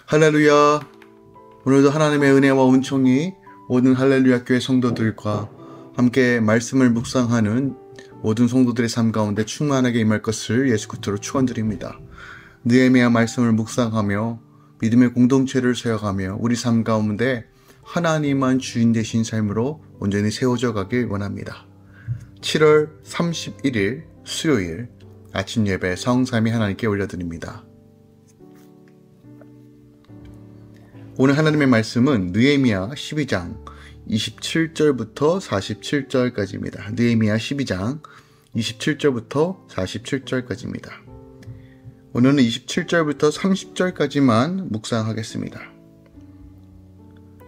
할렐루야. 오늘도 하나님의 은혜와 은총이 모든 할렐루야 교회 성도들과 함께 말씀을 묵상하는 모든 성도들의 삶 가운데 충만하게 임할 것을 예수 그리스도로 축원드립니다. 느헤미야 말씀을 묵상하며 믿음의 공동체를 세워가며 우리 삶 가운데 하나님만 주인 되신 삶으로 온전히 세워져 가길 원합니다. 7월 31일 수요일 아침 예배 성삼위 하나님께 올려드립니다. 오늘 하나님의 말씀은 느헤미야 12장 27절부터 47절까지입니다. 느헤미야 12장 27절부터 47절까지입니다. 오늘은 27절부터 30절까지만 묵상하겠습니다.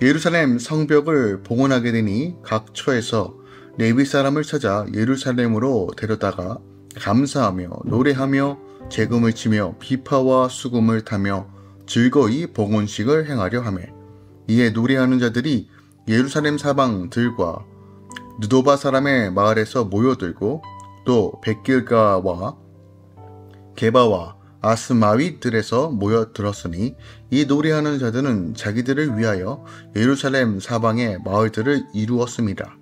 예루살렘 성벽을 봉헌하게 되니 각 처에서 레위 사람을 찾아 예루살렘으로 데려다가 감사하며 노래하며 재금을 치며 비파와 수금을 타며 즐거이 봉헌식을 행하려 하며, 이에 노래하는 자들이 예루살렘 사방들과 느도바 사람의 마을에서 모여들고 또 백길가와 게바와 아스마윗들에서 모여들었으니, 이 노래하는 자들은 자기들을 위하여 예루살렘 사방의 마을들을 이루었습니다.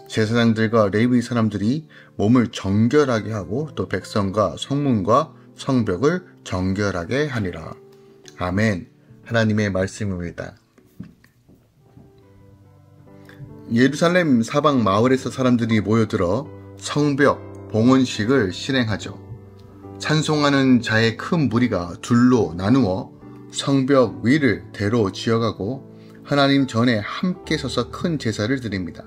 제사장들과 레위 사람들이 몸을 정결하게 하고 또 백성과 성문과 성벽을 정결하게 하니라. 아멘. 하나님의 말씀입니다. 예루살렘 사방 마을에서 사람들이 모여들어 성벽 봉헌식을 실행하죠. 찬송하는 자의 큰 무리가 둘로 나누어 성벽 위를 대로 지어가고 하나님 전에 함께 서서 큰 제사를 드립니다.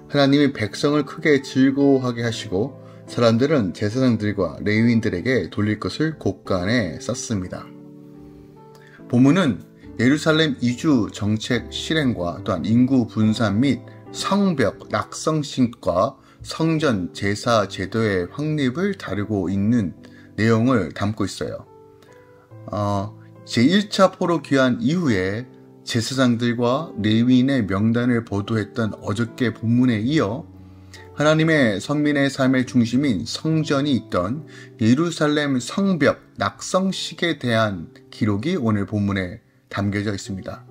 하나님이 백성을 크게 즐거워하게 하시고 사람들은 제사장들과 레위인들에게 돌릴 것을 곳간에 썼습니다. 본문은 예루살렘 이주 정책 실행과 또한 인구 분산 및 성벽 낙성식과 성전 제사 제도의 확립을 다루고 있는 내용을 담고 있어요. 제1차 포로 귀환 이후에 제사장들과 레위인의 명단을 보도했던 어저께 본문에 이어 하나님의 선민의 삶의 중심인 성전이 있던 예루살렘 성벽 낙성식에 대한 기록이 오늘 본문에 담겨져 있습니다.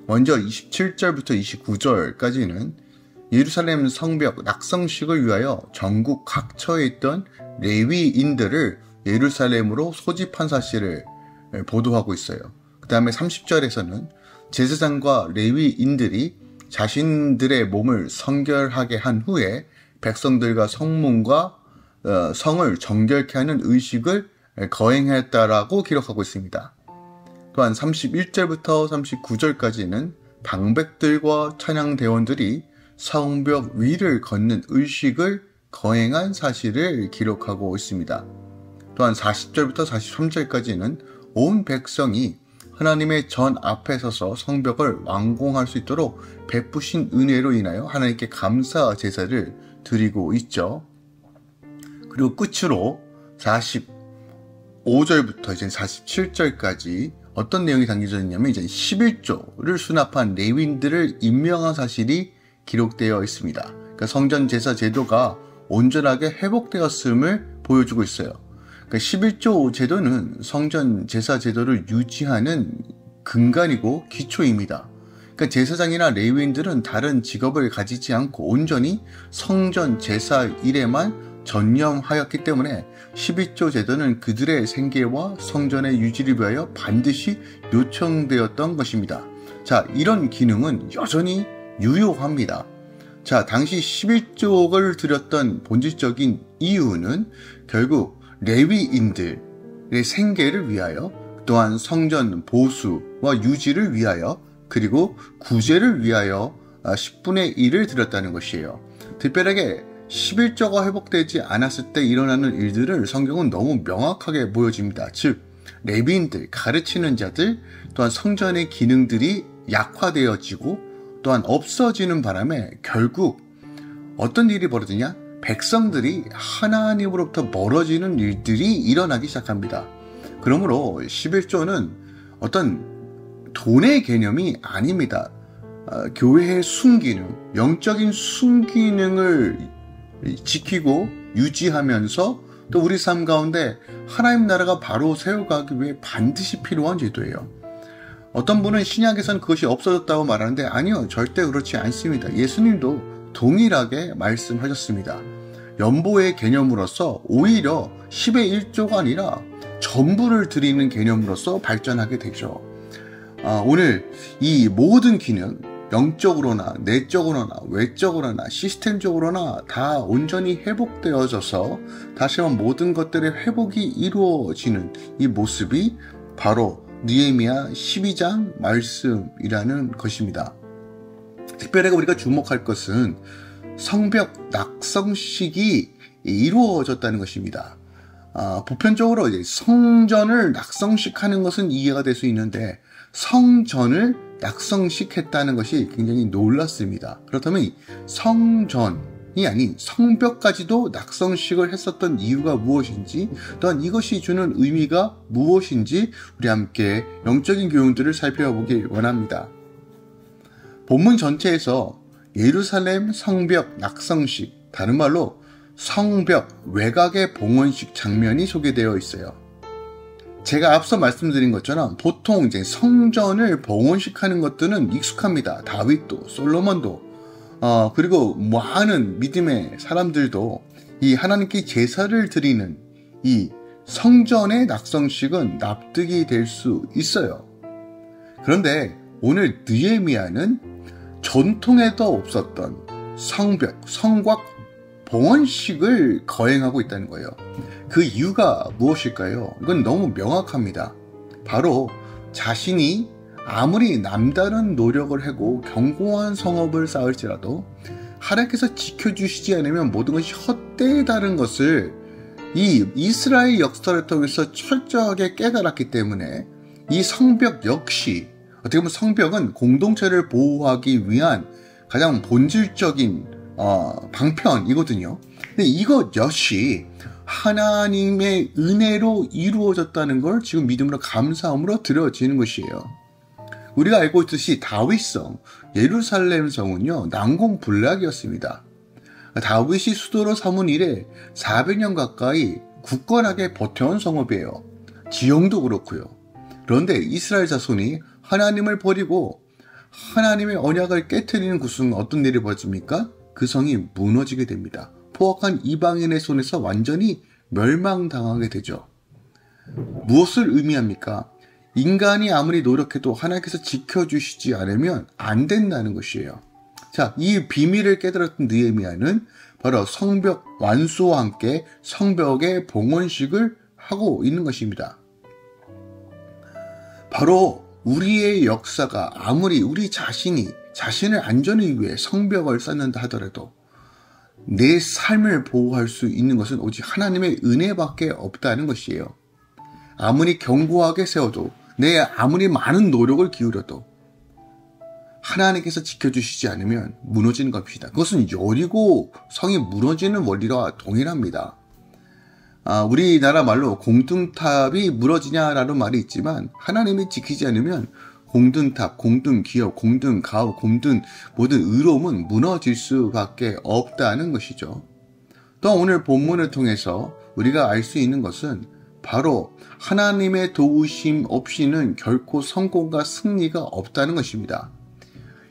먼저 27절부터 29절까지는 예루살렘 성벽 낙성식을 위하여 전국 각처에 있던 레위인들을 예루살렘으로 소집한 사실을 보도하고 있어요. 그 다음에 30절에서는 제사장과 레위인들이 자신들의 몸을 성결하게 한 후에 백성들과 성문과 성을 정결케 하는 의식을 거행했다라고 기록하고 있습니다. 또한 31절부터 39절까지는 방백들과 찬양대원들이 성벽 위를 걷는 의식을 거행한 사실을 기록하고 있습니다. 또한 40절부터 43절까지는 온 백성이 하나님의 전 앞에 서서 성벽을 완공할 수 있도록 베푸신 은혜로 인하여 하나님께 감사 제사를 드리고 있죠. 그리고 끝으로 45절부터 이제 47절까지 어떤 내용이 담겨져 있냐면 이제 11조를 수납한 레위인들을 임명한 사실이 기록되어 있습니다. 그러니까 성전 제사 제도가 온전하게 회복되었음을 보여주고 있어요. 그러니까 11조 제도는 성전 제사 제도를 유지하는 근간이고 기초입니다. 그러니까 제사장이나 레위인들은 다른 직업을 가지지 않고 온전히 성전 제사 일에만 전념하였기 때문에 11조 제도는 그들의 생계와 성전의 유지를 위하여 반드시 요청되었던 것입니다. 자, 이런 기능은 여전히 유효합니다. 자, 당시 11조를 드렸던 본질적인 이유는 결국 레위인들의 생계를 위하여, 또한 성전 보수와 유지를 위하여, 그리고 구제를 위하여 10분의 1을 드렸다는 것이에요. 특별하게 11조가 회복되지 않았을 때 일어나는 일들을 성경은 너무 명확하게 보여줍니다. 즉, 레위인들, 가르치는 자들, 또한 성전의 기능들이 약화되어지고 또한 없어지는 바람에 결국 어떤 일이 벌어지냐? 백성들이 하나님으로부터 멀어지는 일들이 일어나기 시작합니다. 그러므로 11조는 어떤 돈의 개념이 아닙니다. 교회의 순기능, 영적인 순기능을 지키고 유지하면서 또 우리 삶 가운데 하나님 나라가 바로 세워가기 위해 반드시 필요한 제도예요. 어떤 분은 신약에선 그것이 없어졌다고 말하는데 아니요, 절대 그렇지 않습니다. 예수님도 동일하게 말씀하셨습니다. 연보의 개념으로서 오히려 10의 1조가 아니라 전부를 드리는 개념으로서 발전하게 되죠. 오늘 이 모든 기능, 영적으로나 내적으로나 외적으로나 시스템적으로나 다 온전히 회복되어져서 다시 한번 모든 것들의 회복이 이루어지는 이 모습이 바로 느헤미야 12장 말씀이라는 것입니다. 특별하게 우리가 주목할 것은 성벽 낙성식이 이루어졌다는 것입니다. 보편적으로 이제 성전을 낙성식하는 것은 이해가 될 수 있는데 성전을 낙성식했다는 것이 굉장히 놀랐습니다. 그렇다면 성전이 아닌 성벽까지도 낙성식을 했었던 이유가 무엇인지, 또한 이것이 주는 의미가 무엇인지 우리 함께 영적인 교훈들을 살펴보길 원합니다. 본문 전체에서 예루살렘 성벽 낙성식, 다른 말로 성벽 외곽의 봉헌식 장면이 소개되어 있어요. 제가 앞서 말씀드린 것처럼 보통 이제 성전을 봉헌식하는 것들은 익숙합니다. 다윗도, 솔로몬도, 그리고 많은 믿음의 사람들도 이 하나님께 제사를 드리는 이 성전의 낙성식은 납득이 될 수 있어요. 그런데 오늘 느헤미야는 전통에도 없었던 성벽, 성곽 봉헌식을 거행하고 있다는 거예요. 그 이유가 무엇일까요? 이건 너무 명확합니다. 바로 자신이 아무리 남다른 노력을 하고 견고한 성읍을 쌓을지라도 하나님께서 지켜주시지 않으면 모든 것이 헛되다는 것을 이 이스라엘 역사를 통해서 철저하게 깨달았기 때문에 이 성벽 역시, 어떻게 보면 성벽은 공동체를 보호하기 위한 가장 본질적인 방편이거든요. 근데 이것 역시 하나님의 은혜로 이루어졌다는 걸 지금 믿음으로 감사함으로 드려지는 것이에요. 우리가 알고 있듯이 다윗성, 예루살렘 성은요, 난공불락이었습니다. 다윗이 수도로 삼은 이래 400년 가까이 굳건하게 버텨온 성읍이에요. 지형도 그렇고요. 그런데 이스라엘 자손이 하나님을 버리고 하나님의 언약을 깨트리는 그 순간 어떤 일이 벌어집니까? 그 성이 무너지게 됩니다. 포악한 이방인의 손에서 완전히 멸망당하게 되죠. 무엇을 의미합니까? 인간이 아무리 노력해도 하나님께서 지켜주시지 않으면 안 된다는 것이에요. 자, 이 비밀을 깨달았던 느헤미야는 바로 성벽 완수와 함께 성벽의 봉헌식을 하고 있는 것입니다. 바로 우리의 역사가 아무리 우리 자신이 자신을 안전을 위해 성벽을 쌓는다 하더라도 내 삶을 보호할 수 있는 것은 오직 하나님의 은혜밖에 없다는 것이에요. 아무리 견고하게 세워도, 내 아무리 많은 노력을 기울여도 하나님께서 지켜주시지 않으면 무너지는 것입니다. 그것은 여리고 성이 무너지는 원리와 동일합니다. 우리나라 말로 공든탑이 무너지냐라는 말이 있지만 하나님이 지키지 않으면 공든탑, 공든기업, 공든가업, 공든 모든 의로움은 무너질 수밖에 없다는 것이죠. 또 오늘 본문을 통해서 우리가 알 수 있는 것은 바로 하나님의 도우심 없이는 결코 성공과 승리가 없다는 것입니다.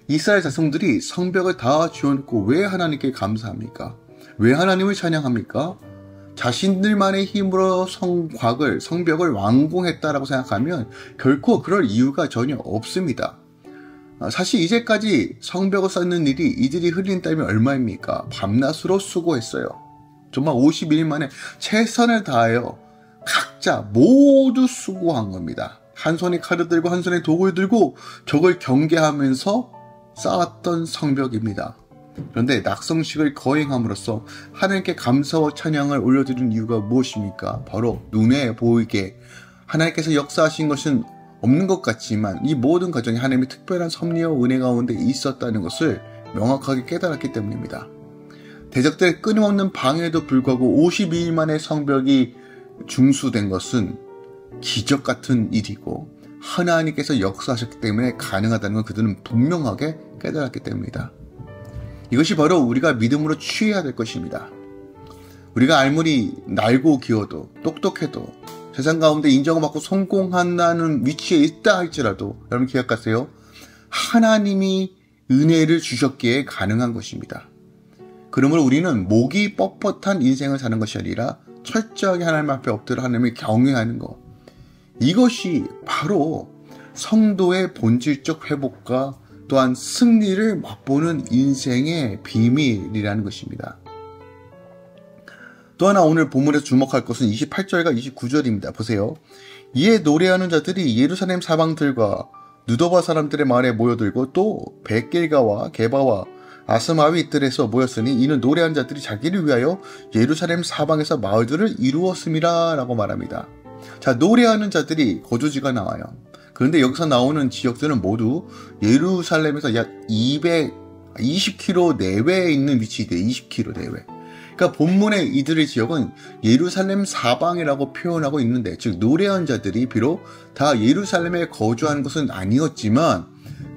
이스라엘 자손들이 성벽을 다 지어놓고 왜 하나님께 감사합니까? 왜 하나님을 찬양합니까? 자신들만의 힘으로 성벽을 완공했다라고 생각하면 결코 그럴 이유가 전혀 없습니다. 사실 이제까지 성벽을 쌓는 일이 이들이 흘린 땀이 얼마입니까? 밤낮으로 수고했어요. 정말 51일 만에 최선을 다하여 각자 모두 수고한 겁니다. 한 손에 칼을 들고 한 손에 독을 들고 적을 경계하면서 쌓았던 성벽입니다. 그런데 낙성식을 거행함으로써 하나님께 감사와 찬양을 올려드리는 이유가 무엇입니까? 바로 눈에 보이게 하나님께서 역사하신 것은 없는 것 같지만 이 모든 과정에 하나님의 특별한 섭리와 은혜 가운데 있었다는 것을 명확하게 깨달았기 때문입니다. 대적들의 끊임없는 방해에도 불구하고 52일 만에 성벽이 중수된 것은 기적 같은 일이고 하나님께서 역사하셨기 때문에 가능하다는 걸 그들은 분명하게 깨달았기 때문입니다. 이것이 바로 우리가 믿음으로 취해야 될 것입니다. 우리가 아무리 날고 기어도 똑똑해도 세상 가운데 인정을 받고 성공한다는 위치에 있다 할지라도 여러분 기억하세요. 하나님이 은혜를 주셨기에 가능한 것입니다. 그러므로 우리는 목이 뻣뻣한 인생을 사는 것이 아니라 철저하게 하나님 앞에 엎드려 하나님을 경외하는 것. 이것이 바로 성도의 본질적 회복과 또한 승리를 맛보는 인생의 비밀이라는 것입니다. 또 하나 오늘 본문에서 주목할 것은 28절과 29절입니다. 보세요. 이에 노래하는 자들이 예루살렘 사방들과 느도바 사람들의 마을에 모여들고 또 벳길가와 게바와 아스마위 뜰에서 모였으니 이는 노래하는 자들이 자기를 위하여 예루살렘 사방에서 마을들을 이루었음이라 라고 말합니다. 자, 노래하는 자들이 거주지가 나와요. 그런데 여기서 나오는 지역들은 모두 예루살렘에서 약 220km 내외에 있는 위치이대요. 20km 내외. 그러니까 본문의 이들의 지역은 예루살렘 사방이라고 표현하고 있는데, 즉 노래하는 자들이 비록 다 예루살렘에 거주한 것은 아니었지만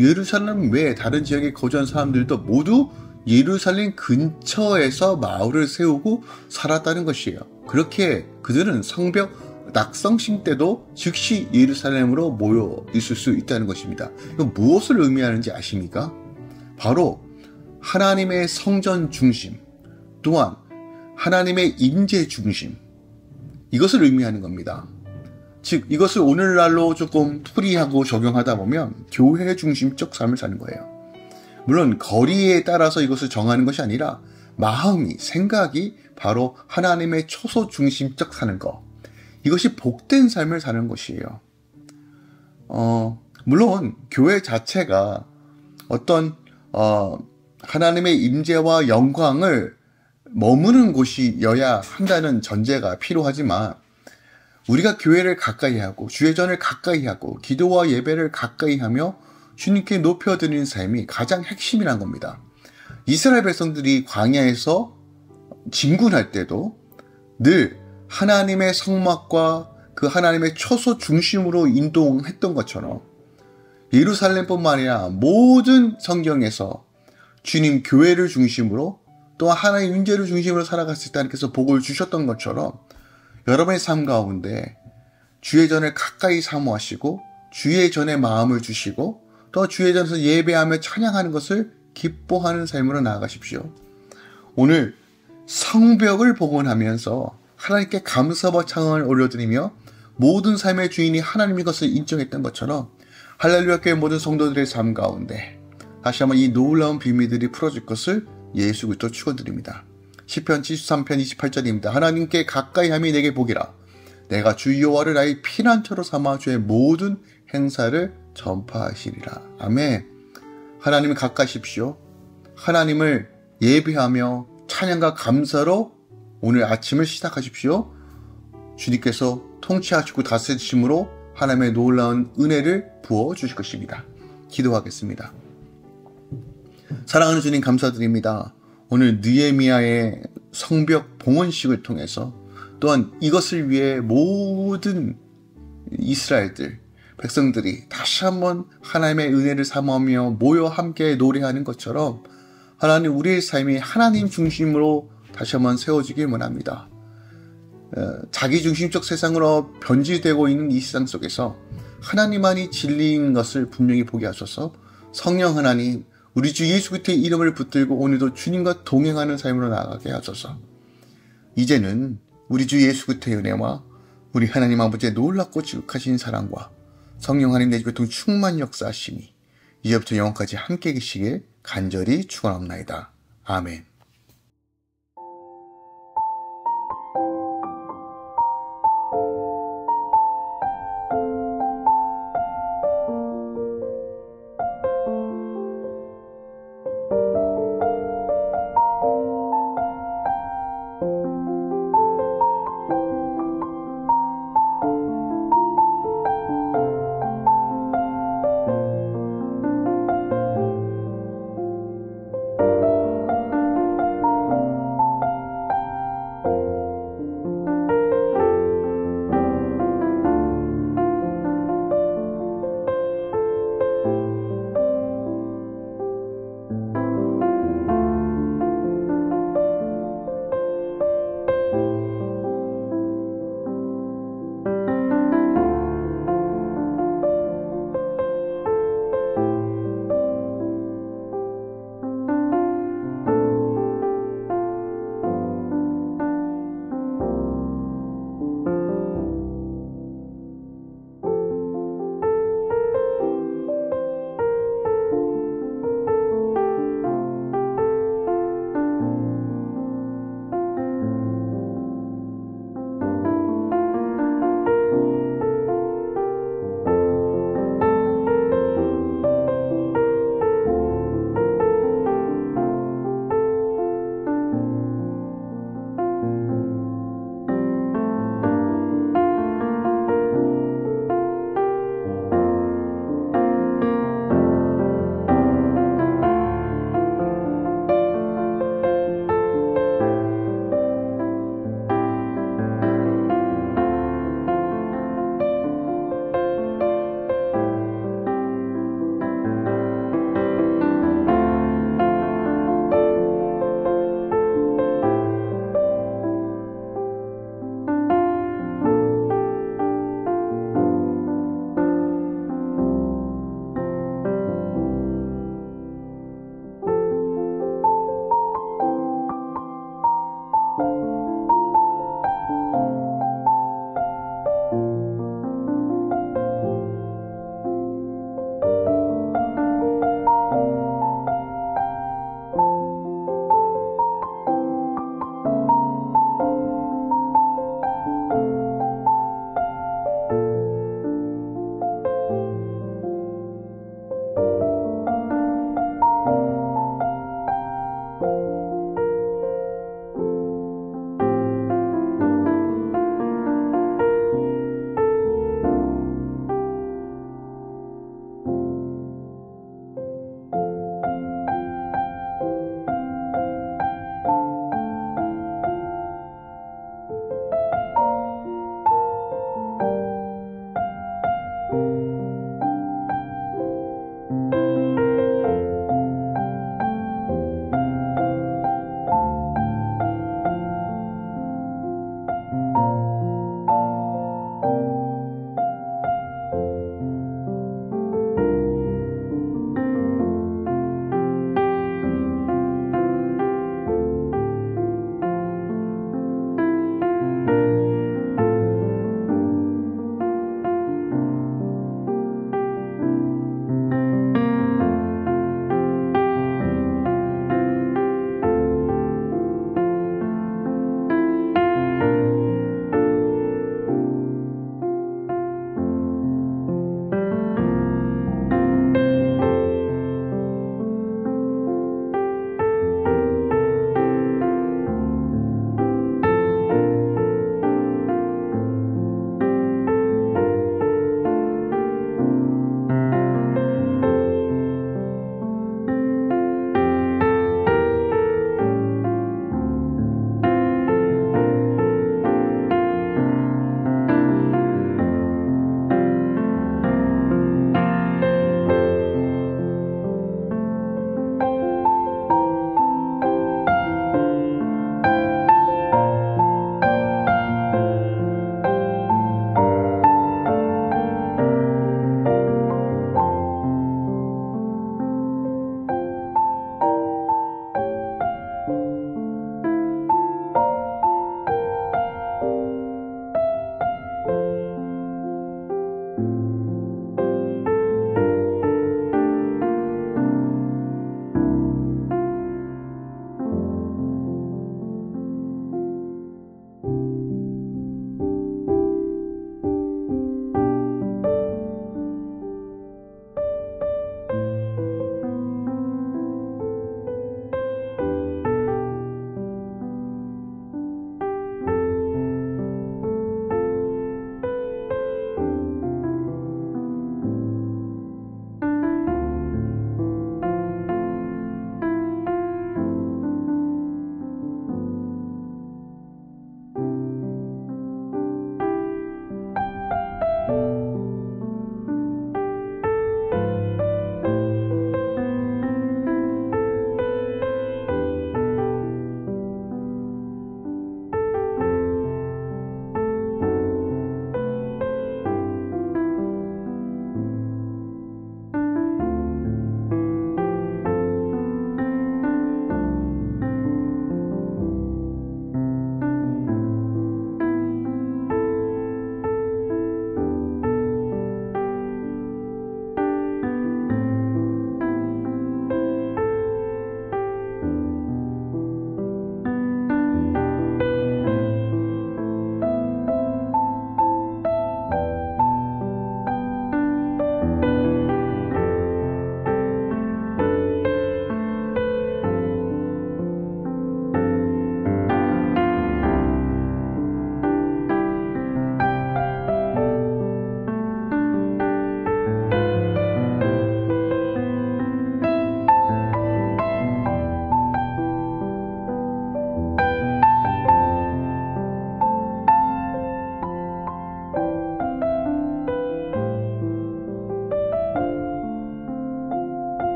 예루살렘 외에 다른 지역에 거주한 사람들도 모두 예루살렘 근처에서 마을을 세우고 살았다는 것이에요. 그렇게 그들은 성벽 낙성식 때도 즉시 예루살렘으로 모여 있을 수 있다는 것입니다. 이거 무엇을 의미하는지 아십니까? 바로 하나님의 성전 중심, 또한 하나님의 임재 중심, 이것을 의미하는 겁니다. 즉 이것을 오늘날로 조금 풀이하고 적용하다 보면 교회 중심적 삶을 사는 거예요. 물론 거리에 따라서 이것을 정하는 것이 아니라 마음이, 생각이 바로 하나님의 초소 중심적 사는 것, 이것이 복된 삶을 사는 것이에요. 물론 교회 자체가 어떤 하나님의 임재와 영광을 머무는 곳이어야 한다는 전제가 필요하지만 우리가 교회를 가까이 하고 주의 전을 가까이 하고 기도와 예배를 가까이 하며 주님께 높여드리는 삶이 가장 핵심이란 겁니다. 이스라엘 백성들이 광야에서 진군할 때도 늘 하나님의 성막과 그 하나님의 초소 중심으로 인도했던 것처럼 예루살렘뿐만 아니라 모든 성경에서 주님 교회를 중심으로 또 하나님 임재를 중심으로 살아갔을 때 하나님께서 복을 주셨던 것처럼 여러분의 삶 가운데 주의 전을 가까이 사모하시고 주의 전에 마음을 주시고 또 주의 전에서 예배하며 찬양하는 것을 기뻐하는 삶으로 나아가십시오. 오늘 성벽을 복원하면서 하나님께 감사와 찬양을 올려드리며 모든 삶의 주인이 하나님인 것을 인정했던 것처럼 할렐루야 교회 모든 성도들의 삶 가운데 다시 한번 이 놀라운 비밀들이 풀어질 것을 예수 그리스도 축원드립니다. 시편 73편 28절입니다. 하나님께 가까이 함이 내게 복이라. 내가 주 여호와를 나의 피난처로 삼아 주의 모든 행사를 전파하시리라. 아멘. 하나님을 가까이십시오. 하나님을 예배하며 찬양과 감사로 오늘 아침을 시작하십시오. 주님께서 통치하시고 다스리심으로 하나님의 놀라운 은혜를 부어주실 것입니다. 기도하겠습니다. 사랑하는 주님 감사드립니다. 오늘 느헤미야의 성벽 봉헌식을 통해서 또한 이것을 위해 모든 이스라엘들, 백성들이 다시 한번 하나님의 은혜를 사모하며 모여 함께 노래하는 것처럼 하나님 우리의 삶이 하나님 중심으로 다시 한번 세워지길 원합니다. 자기중심적 세상으로 변질되고 있는 이 세상 속에서 하나님만이 진리인 것을 분명히 보게 하소서. 성령 하나님, 우리 주 예수 그리스도의 이름을 붙들고 오늘도 주님과 동행하는 삶으로 나아가게 하소서. 이제는 우리 주 예수 그리스도의 은혜와 우리 하나님 아버지의 놀랍고 지극하신 사랑과 성령 하나님 내 집에 통 충만 역사하심이 이제부터 영원까지 함께 계시길 간절히 축원합나이다. 아멘.